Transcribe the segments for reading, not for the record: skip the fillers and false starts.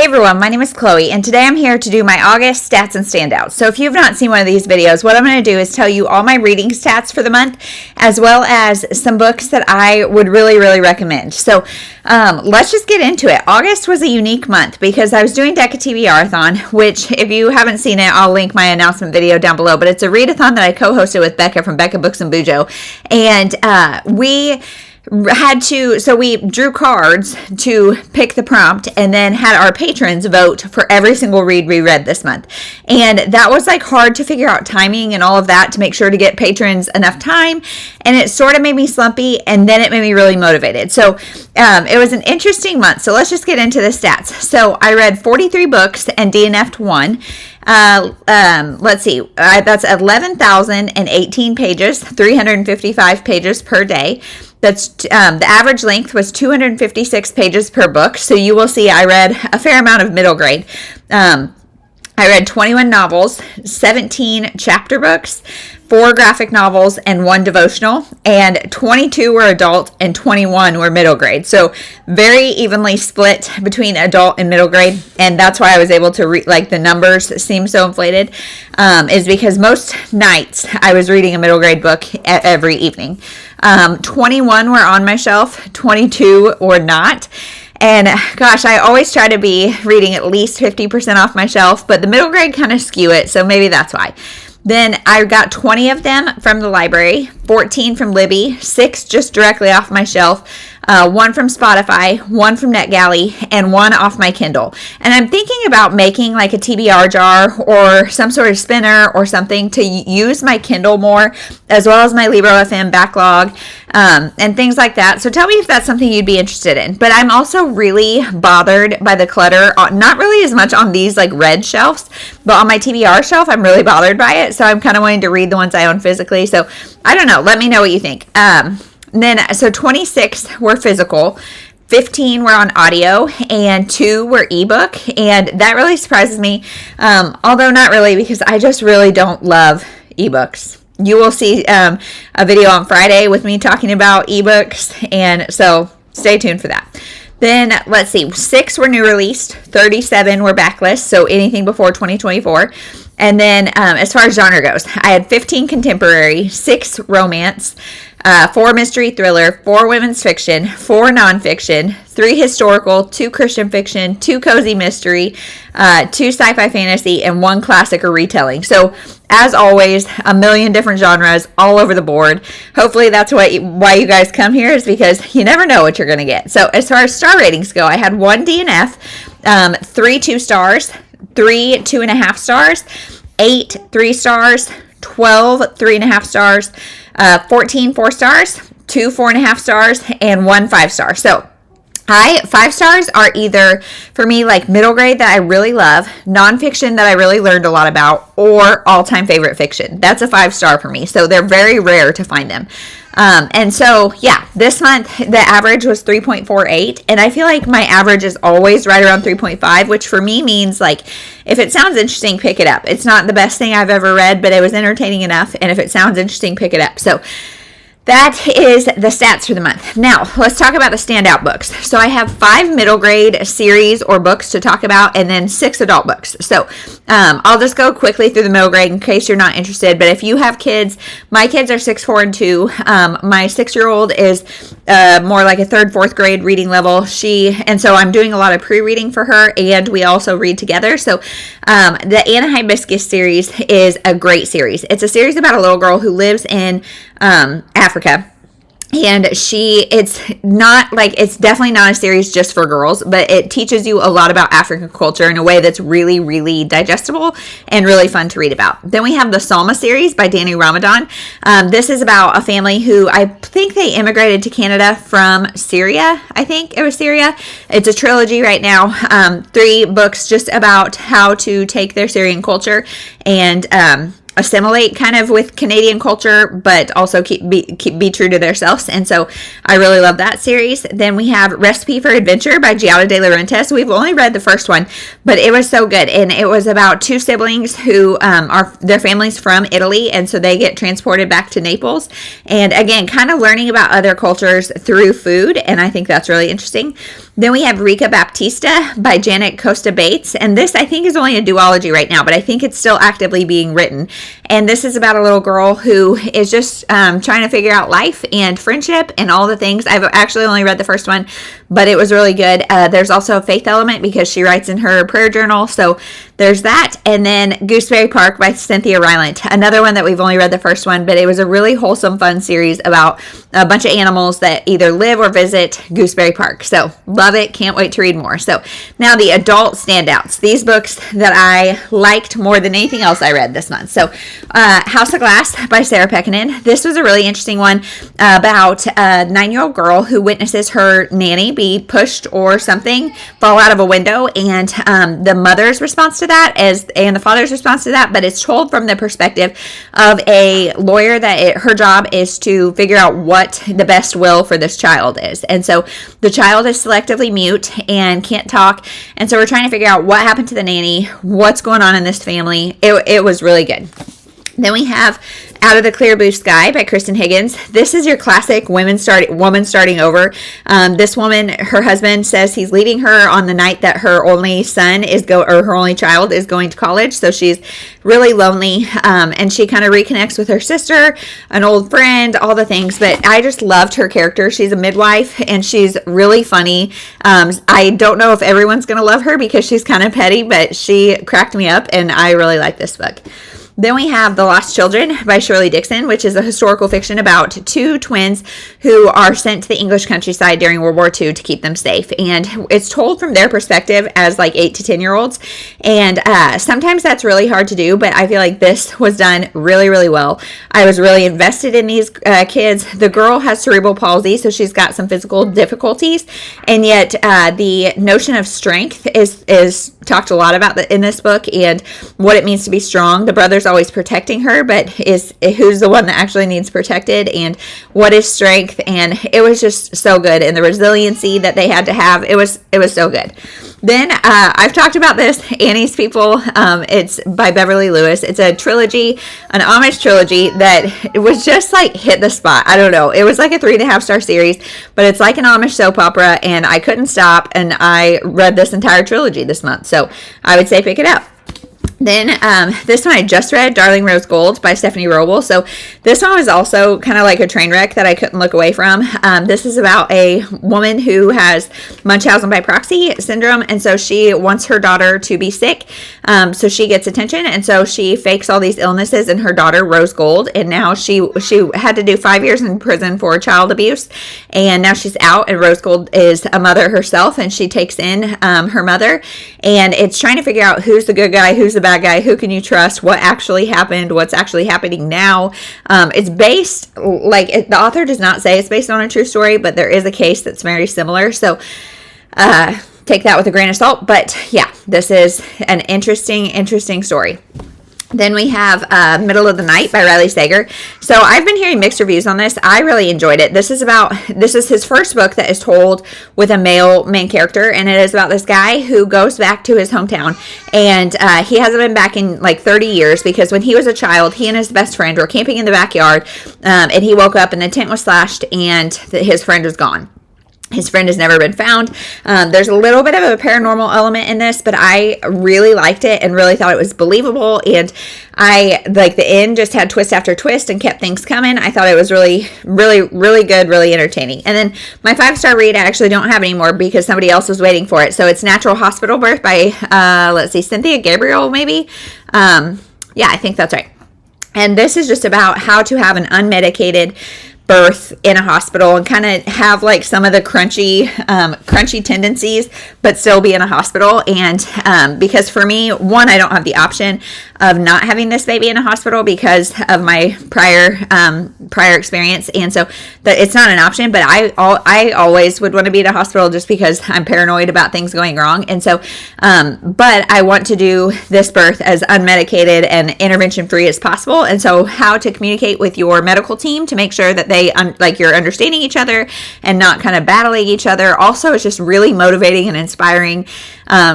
Hey everyone, my name is Chloe, and today I'm here to do my August stats and standouts. So if you've not seen one of these videos, what I'm going to do is tell you all my reading stats for the month, as well as some books that I would really recommend. So let's just get into it. August was a unique month because I was doing Deca TBR-a-thon, which if you haven't seen it, I'll link my announcement video down below, but it's a readathon that I co-hosted with Becca from Becca Books and Bujo, and we drew cards to pick the prompt and then had our patrons vote for every single read we read this month. And that was like hard to figure out timing and all of that to make sure to get patrons enough time. And it sort of made me slumpy, and then it made me really motivated. So it was an interesting month. So let's just get into the stats. So I read 43 books and DNF'd one. Let's see, that's 11,018 pages, 355 pages per day. That's the average length was 256 pages per book. So you will see I read a fair amount of middle grade. I read 21 novels, 17 chapter books, 4 graphic novels, and 1 devotional, and 22 were adult and 21 were middle grade. So very evenly split between adult and middle grade, and that's why I was able to read, like the numbers seem so inflated, is because most nights I was reading a middle grade book every evening. 21 were on my shelf, 22 were not. And gosh, I always try to be reading at least 50% off my shelf, but the middle grade kind of skew it, so maybe that's why. Then I got 20 of them from the library, 14 from Libby, 6 just directly off my shelf, 1 from Spotify, 1 from NetGalley, and 1 off my Kindle. And I'm thinking about making like a TBR jar or some sort of spinner or something to use my Kindle more, as well as my Libro FM backlog, and things like that. So tell me if that's something you'd be interested in. But I'm also really bothered by the clutter, not really as much on these like red shelves, but on my TBR shelf, I'm really bothered by it. So I'm kind of wanting to read the ones I own physically. So I don't know. Let me know what you think. So 26 were physical, 15 were on audio, and 2 were ebook. And that really surprises me. Although not really, because I just really don't love ebooks. You will see a video on Friday with me talking about ebooks, and so stay tuned for that. Then let's see, 6 were new released, 37 were backlist, so anything before 2024. And then as far as genre goes, I had 15 contemporary, 6 romance, 4 mystery thriller, 4 women's fiction, 4 nonfiction, 3 historical, 2 Christian fiction, 2 cozy mystery, 2 sci-fi fantasy, and 1 classic or retelling. So as always, a million different genres all over the board. Hopefully that's why you guys come here, is because you never know what you're going to get. So as far as star ratings go, I had 1 DNF, 3 2 stars, 3 2.5 stars, 8 3 stars, 12 3.5 stars, 14 4 stars, 2 4.5 stars, and 1 5 star. So 5 stars are either for me like middle grade that I really love, nonfiction that I really learned a lot about, or all-time favorite fiction. That's a 5 star for me. So they're very rare to find them. And so, yeah, this month the average was 3.48, and I feel like my average is always right around 3.5, which for me means like if it sounds interesting, pick it up. It's not the best thing I've ever read, but it was entertaining enough, and if it sounds interesting, pick it up. So that is the stats for the month. Now, let's talk about the standout books. So I have 5 middle grade series or books to talk about, and then 6 adult books. So I'll just go quickly through the middle grade in case you're not interested. But if you have kids, my kids are 6, 4, and 2. My 6-year-old is more like a 3rd, 4th grade reading level. And so I'm doing a lot of pre-reading for her, and we also read together. So the Anna Hibiscus series is a great series. It's a series about a little girl who lives in Africa. And it's definitely not a series just for girls, but it teaches you a lot about African culture in a way that's really digestible and really fun to read about. Then we have the Salma series by Dani Ramadan. This is about a family who I think they immigrated to Canada from Syria. I think it was Syria. It's a trilogy right now. 3 books just about how to take their Syrian culture and assimilate kind of with Canadian culture, but also be true to themselves. And so I really love that series. Then we have Recipe for Adventure by Giada De Laurentiis. We've only read the first one, but it was so good. And it was about two siblings who are their families from Italy, and so they get transported back to Naples. And again, kind of learning about other cultures through food, and I think that's really interesting. Then we have Rica Baptista by Janet Costa Bates, and this I think is only a duology right now, but I think it's still actively being written. And this is about a little girl who is just trying to figure out life and friendship and all the things. I've actually only read the first one, but it was really good. There's also a faith element because she writes in her prayer journal, so there's that. And then Gooseberry Park by Cynthia Rylant, another one that we've only read the first one, but it was a really wholesome, fun series about a bunch of animals that either live or visit Gooseberry Park. So love it. Can't wait to read more. So now the adult standouts, these books that I liked more than anything else I read this month. So House of Glass by Sarah Pekkanen. This was a really interesting one about a 9-year-old girl who witnesses her nanny be pushed or something, fall out of a window, and the mother's response to that and the father's response to that, but it's told from the perspective of a lawyer that her job is to figure out what the best will for this child is. And so the child is selectively mute and can't talk, and so we're trying to figure out what happened to the nanny, what's going on in this family. It was really good. Then we have Out of the Clear Blue Sky by Kristen Higgins. This is your classic woman starting over. This woman, her husband says he's leaving her on the night that her only son her only child is going to college. So she's really lonely, and she kind of reconnects with her sister, an old friend, all the things. But I just loved her character. She's a midwife, and she's really funny. I don't know if everyone's going to love her because she's kind of petty, but she cracked me up, and I really like this book. Then we have The Lost Children by Shirley Dixon, which is a historical fiction about two twins who are sent to the English countryside during World War II to keep them safe. And it's told from their perspective as like 8 to 10-year-olds. And sometimes that's really hard to do, but I feel like this was done really, really well. I was really invested in these kids. The girl has cerebral palsy, so she's got some physical difficulties. And yet the notion of strength is talked a lot about in this book and what it means to be strong. The brother's always protecting her, but who's the one that actually needs protected, and what is strength. And it was just so good, and the resiliency that they had to have, it was so good. Then I've talked about this, Annie's People. It's by Beverly Lewis. It's a trilogy, an Amish trilogy that it was just like hit the spot. I don't know, it was like a 3.5-star series, but it's like an Amish soap opera, and I couldn't stop, and I read this entire trilogy this month, so I would say pick it up. Then this one I just read, Darling Rose Gold by Stephanie Roble. So this one was also kind of like a train wreck that I couldn't look away from. This is about a woman who has Munchausen by proxy syndrome, and so she wants her daughter to be sick, so she gets attention, and so she fakes all these illnesses in her daughter, Rose Gold, and now she had to do 5 years in prison for child abuse, and now she's out, and Rose Gold is a mother herself, and she takes in her mother, and it's trying to figure out who's the good guy, who's the bad guy, who can you trust, what actually happened, what's actually happening now. It's based, the author does not say it's based on a true story, but there is a case that's very similar, so take that with a grain of salt. But yeah, this is an interesting story. Then we have Middle of the Night by Riley Sager. So I've been hearing mixed reviews on this. I really enjoyed it. This is his first book that is told with a male main character, and it is about this guy who goes back to his hometown, and he hasn't been back in like 30 years because when he was a child, he and his best friend were camping in the backyard, and he woke up and the tent was slashed and his friend was gone. His friend has never been found. There's a little bit of a paranormal element in this, but I really liked it and really thought it was believable. And I like the end just had twist after twist and kept things coming. I thought it was really, really, really good, really entertaining. And then my 5-star read, I actually don't have anymore because somebody else was waiting for it. So it's Natural Hospital Birth by, Cynthia Gabriel, maybe. Yeah, I think that's right. And this is just about how to have an unmedicated birth in a hospital and kind of have like some of the crunchy tendencies, but still be in a hospital. And because for me, one, I don't have the option of not having this baby in a hospital because of my prior experience, and so it's not an option. But I always would want to be at a hospital just because I'm paranoid about things going wrong, and so but I want to do this birth as unmedicated and intervention free as possible. And so how to communicate with your medical team to make sure that they you're understanding each other and not kind of battling each other. Also, it's just really motivating and inspiring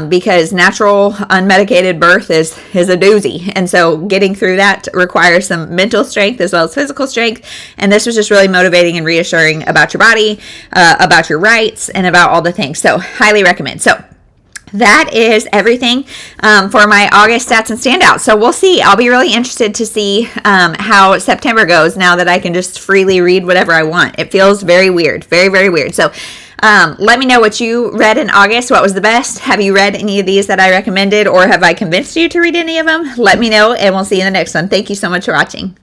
because natural unmedicated birth is a doozy. And so getting through that requires some mental strength as well as physical strength. And this was just really motivating and reassuring about your body, about your rights, and about all the things. So highly recommend. So that is everything for my August stats and standouts. So we'll see. I'll be really interested to see how September goes now that I can just freely read whatever I want. It feels very weird, very, very weird. So let me know what you read in August. What was the best? Have you read any of these that I recommended, or have I convinced you to read any of them? Let me know, and we'll see you in the next one. Thank you so much for watching.